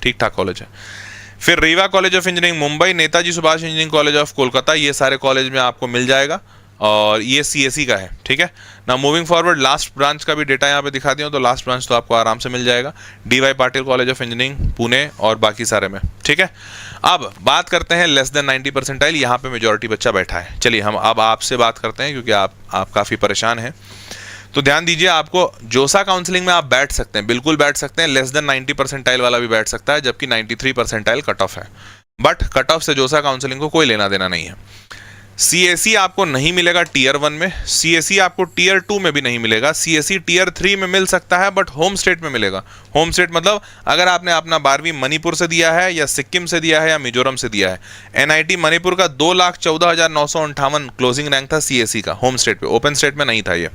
ठीक ठाक कॉलेज है। फिर Rewa college of engineering Mumbai, Netaji Subhash engineering college of Kolkata, ये सारे कॉलेज में आपको मिल जाएगा और ये CSE का है। ठीक है ना, मूविंग फॉरवर्ड लास्ट ब्रांच का भी डेटा यहाँ पे दिखा दिया, तो लास्ट ब्रांच तो आपको आराम से मिल जाएगा DY Patil college of engineering Pune और बाकी सारे में। ठीक है, अब बात करते हैं लेस देन 90 परसेंटाइल, यहाँ पे मेजोरिटी बच्चा बैठा है। चलिए हम अब आपसे बात करते हैं, क्योंकि आप काफ़ी परेशान हैं, तो ध्यान दीजिए। आपको जोसा काउंसलिंग में आप बैठ सकते हैं, बिल्कुल बैठ सकते हैं, लेस देन 90 परसेंटाइल वाला भी बैठ सकता है, जबकि 93 परसेंटाइल कट ऑफ है, बट कट ऑफ से जोसा काउंसलिंग को कोई लेना देना नहीं है। CSE आपको नहीं मिलेगा टीयर 1 में, CSE आपको टीयर 2 में भी नहीं मिलेगा, CSE टीयर 3 में मिल सकता है बट होम स्टेट में मिलेगा। होम स्टेट मतलब अगर आपने अपना 12वीं मणिपुर से दिया है या सिक्किम से दिया है या मिजोरम से दिया है। NIT मणिपुर का 2,14,958 क्लोजिंग रैंक था CSE का, होम स्टेट पे, ओपन स्टेट में नहीं था ये।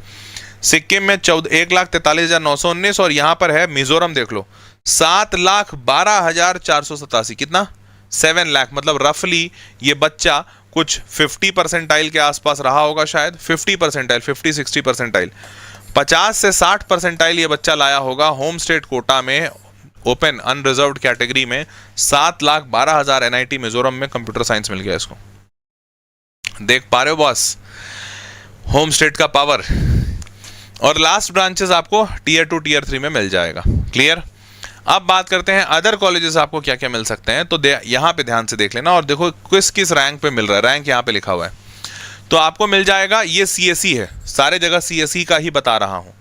सिक्किम में 1,43,919 और यहाँ पर है मिजोरम, देख लो 7,12,487, कितना 7 लाख, मतलब रफली ये बच्चा कुछ 50 परसेंटाइल के आसपास रहा होगा शायद, 50 परसेंटाइल, 50-60 परसेंटाइल, 50 से 60 परसेंटाइल ये बच्चा लाया होगा होम स्टेट कोटा में, ओपन अनरिजर्व्ड कैटेगरी में। 7,12,000 NIT मिजोरम में कंप्यूटर साइंस मिल गया इसको। देख पा रहे हो बॉस, होम स्टेट का पावर। और लास्ट ब्रांचेस आपको टीयर 2 टीयर 3 में मिल जाएगा। क्लियर, अब बात करते हैं अदर कॉलेजेस आपको क्या क्या मिल सकते हैं, तो यहाँ पे ध्यान से देख लेना और देखो किस किस रैंक पे मिल रहा है, रैंक यहाँ पे लिखा हुआ है। तो आपको मिल जाएगा, ये CSE है, सारे जगह CSE का ही बता रहा हूँ।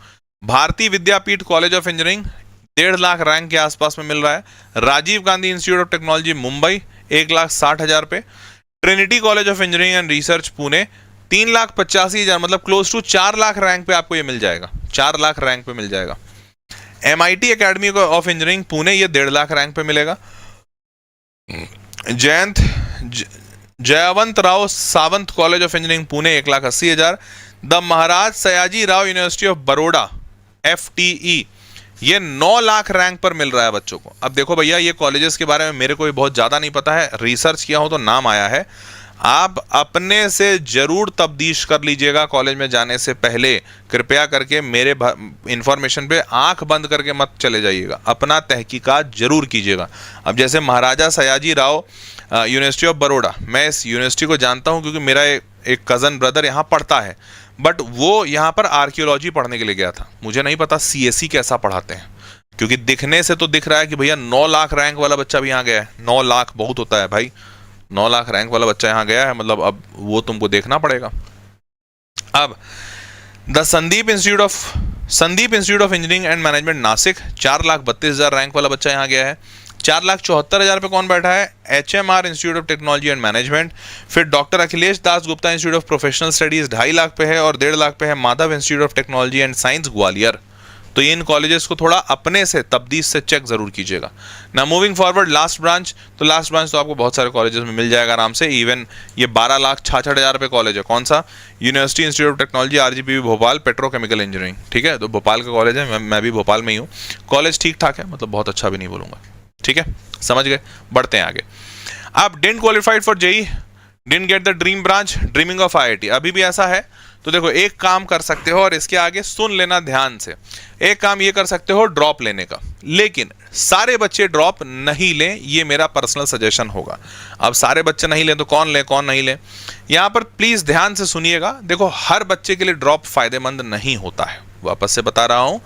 Bharati Vidyapeeth college of engineering 1.5 lakh rank के आसपास में मिल रहा है। Rajiv Gandhi institute of technology Mumbai 1,60,000 पे। Trinity college of engineering and research Pune 3,85,000, मतलब क्लोज टू 4 लाख रैंक पे आपको ये मिल जाएगा, 4 लाख रैंक पे मिल जाएगा। MIT academy of engineering Pune, ये 1.5 लाख रैंक पे मिलेगा। Jaywant Rao Sawant college of engineering Pune 1,80,000। The Maharaja Sayaji Rao university of Baroda FTE, ये 9 लाख रैंक पर मिल रहा है बच्चों को। अब देखो भैया, ये कॉलेजेस के बारे में मेरे को भी बहुत ज़्यादा नहीं पता है, रिसर्च किया हो तो नाम आया है। आप अपने से जरूर तब्दीश कर लीजिएगा कॉलेज में जाने से पहले, कृपया करके मेरे इंफॉर्मेशन पे आंख बंद करके मत चले जाइएगा, अपना तहकीकात जरूर कीजिएगा। अब जैसे महाराजा सयाजी राव यूनिवर्सिटी ऑफ बड़ौदा, मैं इस यूनिवर्सिटी को जानता हूँ क्योंकि मेरा एक कज़न ब्रदर यहाँ पढ़ता है, बट वो यहाँ पर आर्कियोलॉजी पढ़ने के लिए गया था। मुझे नहीं पता CSE कैसा पढ़ाते हैं, क्योंकि दिखने से तो दिख रहा है कि भैया 9 लाख रैंक वाला बच्चा भी यहाँ गया है। 9 लाख बहुत होता है भाई, 9 लाख रैंक वाला बच्चा यहाँ गया है, मतलब अब वो तुमको देखना पड़ेगा। अब the Sandeep institute of engineering and management Nashik, 4,32,000 rank वाला बच्चा यहाँ गया है। 4,74,000 पे कौन बैठा है? HMR institute of technology and management. फिर doctor Akhilesh Das Gupta institute of professional studies 2.5 lakh पे है, और 1.5 लाख पे है Madhav institute of technology and science Gwalior. तो ये इन कॉलेजेस को थोड़ा अपने से तब्दीस से चेक जरूर कीजिएगा ना। मूविंग फॉरवर्ड लास्ट ब्रांच, तो लास्ट ब्रांच तो आपको बहुत सारे कॉलेजेस में मिल जाएगा आराम से। इवन ये 12,66,000 पे कॉलेज है, कौन सा? University institute of technology RGPV Bhopal, petrochemical engineering, ठीक है। तो भोपाल का कॉलेज है, मैं भी भोपाल में ही हूँ। कॉलेज ठीक ठाक है, मतलब बहुत अच्छा भी नहीं बोलूँगा, ठीक है, समझ गए। बढ़ते हैं आगे। अब didn't qualified for JEE, didn't get the dream branch, dreaming of IIT, अभी भी ऐसा है। तो देखो एक काम कर सकते हो, और इसके आगे सुन लेना ध्यान से। एक काम ये कर सकते हो ड्रॉप लेने का, लेकिन सारे बच्चे ड्रॉप नहीं लें, ये मेरा पर्सनल सजेशन होगा। अब सारे बच्चे नहीं लें तो कौन ले, कौन नहीं ले, यहां पर प्लीज ध्यान से सुनिएगा। देखो हर बच्चे के लिए ड्रॉप फायदेमंद नहीं होता है, वापस से बता रहा हूं,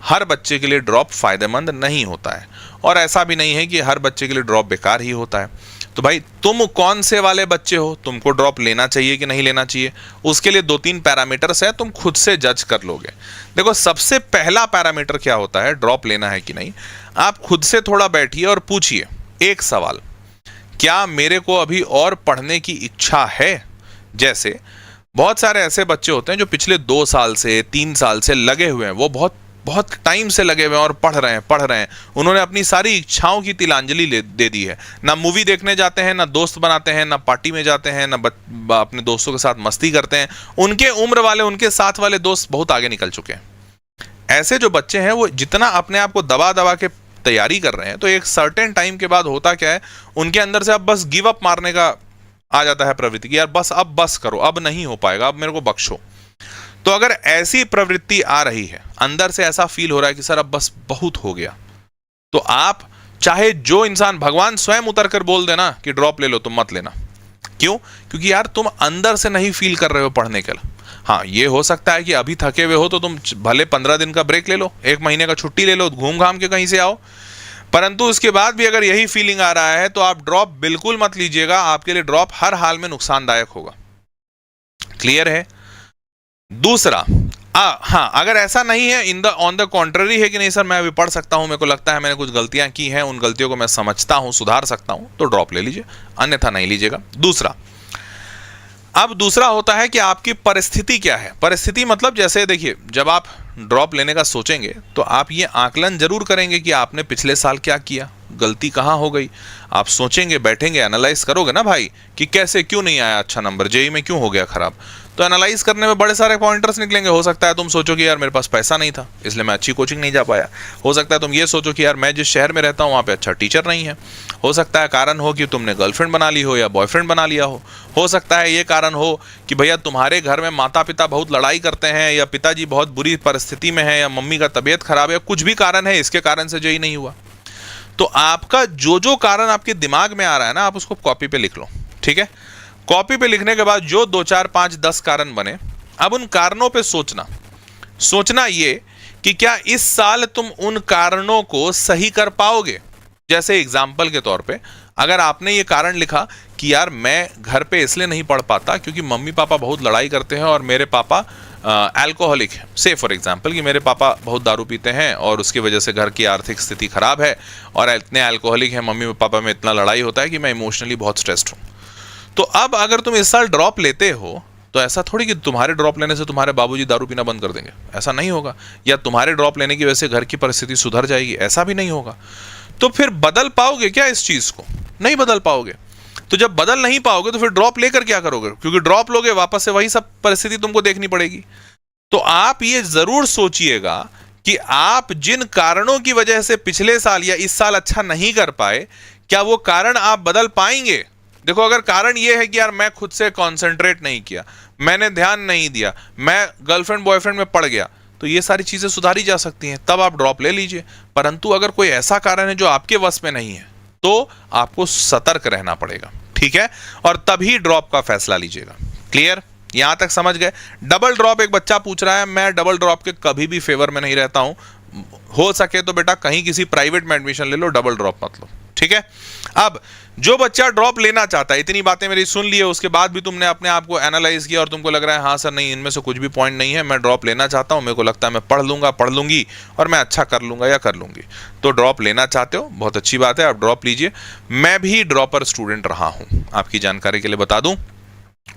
हर बच्चे के लिए ड्रॉप फायदेमंद नहीं होता है, और ऐसा भी नहीं है कि हर बच्चे के लिए ड्रॉप बेकार ही होता है। तो भाई तुम कौन से वाले बच्चे हो, तुमको ड्रॉप लेना चाहिए कि नहीं लेना चाहिए, उसके लिए 2-3 पैरामीटर्स है, तुम खुद से जज कर लोगे। देखो सबसे पहला पैरामीटर क्या होता है ड्रॉप लेना है कि नहीं, आप खुद से थोड़ा बैठिए और पूछिए एक सवाल, क्या मेरे को अभी और पढ़ने की इच्छा है? जैसे बहुत सारे ऐसे बच्चे होते हैं जो पिछले 2 साल से 3 साल से लगे हुए हैं, वो बहुत टाइम से लगे हुए हैं और पढ़ रहे हैं। उन्होंने अपनी सारी इच्छाओं की तिलांजलि दे दी है। ना मूवी देखने जाते हैं, ना दोस्त बनाते हैं, ना पार्टी में जाते हैं, ना अपने दोस्तों के साथ मस्ती करते हैं। उनके उम्र वाले, उनके साथ वाले दोस्त बहुत आगे निकल चुके हैं। ऐसे जो बच्चे हैं वो जितना अपने आप को दबा दबा के तैयारी कर रहे हैं, तो एक सर्टेन टाइम के बाद होता क्या है, उनके अंदर से अब बस गिव अप मारने का आ जाता है प्रवृत्ति कि यार बस अब बस करो, अब नहीं हो पाएगा, अब मेरे को बख्शो। तो अगर ऐसी प्रवृत्ति आ रही है, अंदर से ऐसा फील हो रहा है कि सर अब बस बहुत हो गया, तो आप चाहे जो इंसान, भगवान स्वयं उतर कर बोल देना कि ड्रॉप ले लो, तुम मत लेना। क्यों? क्योंकि यार तुम अंदर से नहीं फील कर रहे हो पढ़ने के लिए। हाँ ये हो सकता है कि अभी थके हुए हो तो तुम भले 15 दिन का ब्रेक ले लो, 1 महीने का छुट्टी ले लो, घूम घाम के कहीं से आओ, परंतु उसके बाद भी अगर यही फीलिंग आ रहा है तो आप ड्रॉप बिल्कुल मत लीजिएगा। आपके लिए ड्रॉप हर हाल में नुकसानदायक होगा। क्लियर है? दूसरा, हाँ अगर ऐसा नहीं है, ऑन द कॉन्ट्ररी है कि नहीं सर मैं अभी पढ़ सकता हूं, मेरे को लगता है मैंने कुछ गलतियां की हैं, उन गलतियों को मैं समझता हूं, सुधार सकता हूं, तो ड्रॉप ले लीजिए, अन्यथा नहीं लीजिएगा। दूसरा होता है कि आपकी परिस्थिति क्या है। परिस्थिति मतलब जैसे देखिए, जब आप ड्रॉप लेने का सोचेंगे तो आप ये आकलन जरूर करेंगे कि आपने पिछले साल क्या किया, गलती कहाँ हो गई। आप सोचेंगे, बैठेंगे, एनालाइज करोगे ना भाई कि कैसे, क्यों नहीं आया अच्छा नंबर, जेईई में क्यों हो गया खराब। तो एनालाइज करने में बड़े सारे पॉइंटर्स निकलेंगे। हो सकता है तुम सोचो कि यार मेरे पास पैसा नहीं था इसलिए मैं अच्छी कोचिंग नहीं जा पाया। हो सकता है तुम ये सोचो कि यार मैं जिस शहर में रहता हूँ वहाँ पे अच्छा टीचर नहीं है। हो सकता है कारण हो कि तुमने गर्लफ्रेंड बना ली हो या बॉयफ्रेंड बना लिया हो सकता है ये कारण हो कि भैया तुम्हारे घर में माता पिता बहुत लड़ाई करते हैं, या पिताजी बहुत बुरी परिस्थिति में है, या मम्मी का तबीयत खराब है, कुछ भी कारण है, इसके कारण से जेईई नहीं हुआ। तो आपका जो कारण आपके दिमाग में आ रहा है ना, आप उसको कॉपी पे लिख लो, ठीक है। कॉपी पे लिखने के बाद जो 2, 4, 5, 10 कारण बने, अब उन कारणों पे सोचना ये कि क्या इस साल तुम उन कारणों को सही कर पाओगे। जैसे एग्जाम्पल के तौर पे अगर आपने ये कारण लिखा कि यार मैं घर पे इसलिए नहीं पढ़ पाता क्योंकि मम्मी पापा बहुत लड़ाई करते हैं और मेरे पापा अल्कोहलिक है, से फॉर एग्जाम्पल कि मेरे पापा बहुत दारू पीते हैं और उसकी वजह से घर की आर्थिक स्थिति खराब है और इतने अल्कोहलिक हैं, मम्मी पापा में इतना लड़ाई होता है कि मैं इमोशनली बहुत स्ट्रेस्ड हूँ। तो अब अगर तुम इस साल ड्रॉप लेते हो तो ऐसा थोड़ी कि तुम्हारे ड्रॉप लेने से तुम्हारे बाबूजी दारू पीना बंद कर देंगे, ऐसा नहीं होगा। या तुम्हारे ड्रॉप लेने की वजह से घर की परिस्थिति सुधर जाएगी, ऐसा भी नहीं होगा। तो फिर बदल पाओगे क्या इस चीज को? नहीं बदल पाओगे। तो जब बदल नहीं पाओगे तो फिर ड्रॉप लेकर क्या करोगे? क्योंकि ड्रॉप लोगे वापस से वही सब परिस्थिति तुमको देखनी पड़ेगी। तो आप ये जरूर सोचिएगा कि आप जिन कारणों की वजह से पिछले साल या इस साल अच्छा नहीं कर पाए, क्या वो कारण आप बदल पाएंगे? देखो अगर कारण ये है कि यार मैं खुद से कॉन्सेंट्रेट नहीं किया, मैंने ध्यान नहीं दिया, मैं गर्लफ्रेंड बॉयफ्रेंड में पड़ गया, तो ये सारी चीजें सुधारी जा सकती हैं, तब आप ड्रॉप ले लीजिए। परंतु अगर कोई ऐसा कारण है जो आपके वश में नहीं है तो आपको सतर्क रहना पड़ेगा, ठीक है, और तभी ड्रॉप का फैसला लीजिएगा। क्लियर? यहां तक समझ गए? डबल ड्रॉप एक बच्चा पूछ रहा है, मैं डबल ड्रॉप के कभी भी फेवर में नहीं रहता हूं। हो सके तो बेटा कहीं किसी प्राइवेट में एडमिशन ले लो, डबल ड्रॉप मत लो। ठीक है। अब जो बच्चा ड्रॉप लेना चाहता है, इतनी बातें मेरी सुन ली है, उसके बाद भी तुमने अपने आप को एनालाइज किया और तुमको लग रहा है हाँ सर नहीं, इनमें से कुछ भी पॉइंट नहीं है, मैं ड्रॉप लेना चाहता हूं, मेरे को लगता है मैं पढ़ लूंगा, पढ़ लूंगी और मैं अच्छा कर लूंगा या कर लूंगी, तो ड्रॉप लेना चाहते हो, बहुत अच्छी बात है, आप ड्रॉप लीजिए। मैं भी ड्रॉपर स्टूडेंट रहा हूं, आपकी जानकारी के लिए बता दूं।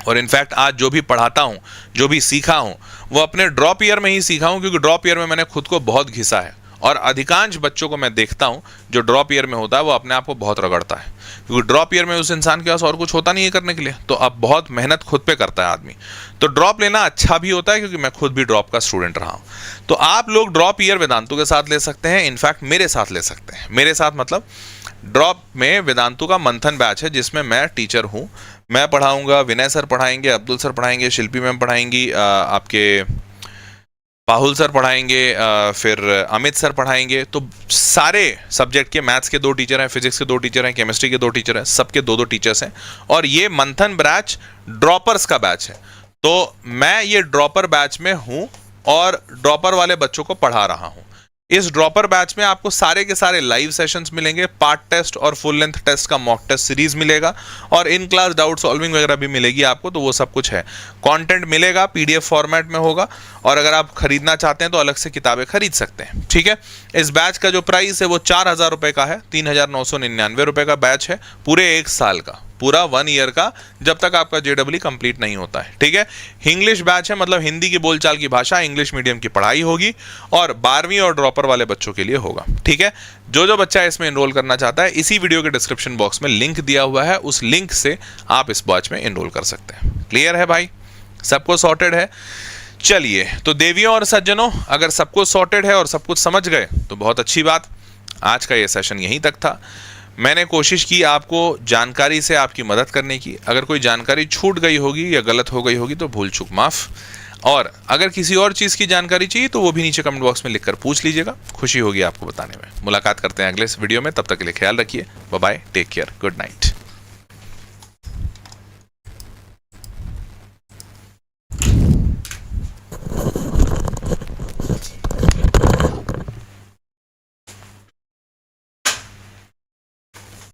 और इनफैक्ट आज जो भी पढ़ाता हूं, जो भी सीखा हूं, वो अपने ड्रॉप ईयर में ही सीखा हूं, क्योंकि ड्रॉप ईयर में मैंने खुद को बहुत घिसा है। और अधिकांश बच्चों को मैं देखता हूं जो ड्रॉप ईयर में होता है वो अपने आप को बहुत रगड़ता है, क्योंकि ड्रॉप ईयर में उस इंसान के पास और कुछ होता नहीं है करने के लिए, तो अब बहुत मेहनत खुद पे करता है आदमी। तो ड्रॉप लेना अच्छा भी होता है, क्योंकि मैं खुद भी ड्रॉप का स्टूडेंट रहा हूं। तो आप लोग ड्रॉप ईयर वेदांतु के साथ ले सकते हैं, इनफैक्ट मेरे साथ ले सकते हैं। मेरे साथ मतलब ड्रॉप में वेदांतु का मंथन बैच है, जिसमें मैं टीचर हूं, मैं पढ़ाऊंगा, विनय सर पढ़ाएंगे, अब्दुल सर पढ़ाएंगे, शिल्पी मैम पढ़ाएंगी, आपके पाहुल सर पढ़ाएंगे, फिर अमित सर पढ़ाएंगे। तो सारे सब्जेक्ट के, मैथ्स के 2 टीचर हैं, फिजिक्स के 2 टीचर हैं, केमिस्ट्री के 2 टीचर हैं, सबके 2-2 टीचर्स हैं। और ये मंथन बैच ड्रॉपर्स का बैच है। तो मैं ये ड्रॉपर बैच में हूं और ड्रॉपर वाले बच्चों को पढ़ा रहा हूं। इस ड्रॉपर बैच में आपको सारे के सारे लाइव सेशंस मिलेंगे, पार्ट टेस्ट और फुल लेंथ टेस्ट का मॉक टेस्ट सीरीज मिलेगा, और इन क्लास डाउट सॉल्विंग वगैरह भी मिलेगी आपको, तो वो सब कुछ है। कंटेंट मिलेगा, पीडीएफ फॉर्मेट में होगा, और अगर आप खरीदना चाहते हैं तो अलग से किताबें खरीद सकते हैं, ठीक है। इस बैच का जो प्राइस है वो 4,000 रुपए का है, 3,999 रुपए का बैच है, पूरे 1 साल का, पूरा 1 ईयर का, जब तक आपका जेडब्ल्यू कंप्लीट नहीं होता है, ठीक है। इंग्लिश बैच है, मतलब हिंदी की बोलचाल की भाषा, इंग्लिश मीडियम की पढ़ाई होगी, और 12वीं और ड्रॉपर वाले बच्चों के लिए होगा, ठीक है। जो बच्चा इसमें एनरोल करना चाहता है, इसी वीडियो के डिस्क्रिप्शन बॉक्स में लिंक दिया हुआ है, उस लिंक से आप इस बैच में एनरोल कर सकते हैं। क्लियर है भाई, सबको सॉर्टेड है। चलिए, तो देवियों और सज्जनों, अगर सब कुछ सॉर्टेड है और सब कुछ समझ गए तो बहुत अच्छी बात। आज का ये सेशन यहीं तक था। मैंने कोशिश की आपको जानकारी से आपकी मदद करने की। अगर कोई जानकारी छूट गई होगी या गलत हो गई होगी तो भूल चूक माफ़। और अगर किसी और चीज़ की जानकारी चाहिए तो वो भी नीचे कमेंट बॉक्स में लिखकर पूछ लीजिएगा, खुशी होगी आपको बताने में। मुलाकात करते हैं अगले इस वीडियो में, तब तक के लिए ख्याल रखिए, bye bye, take care, good night.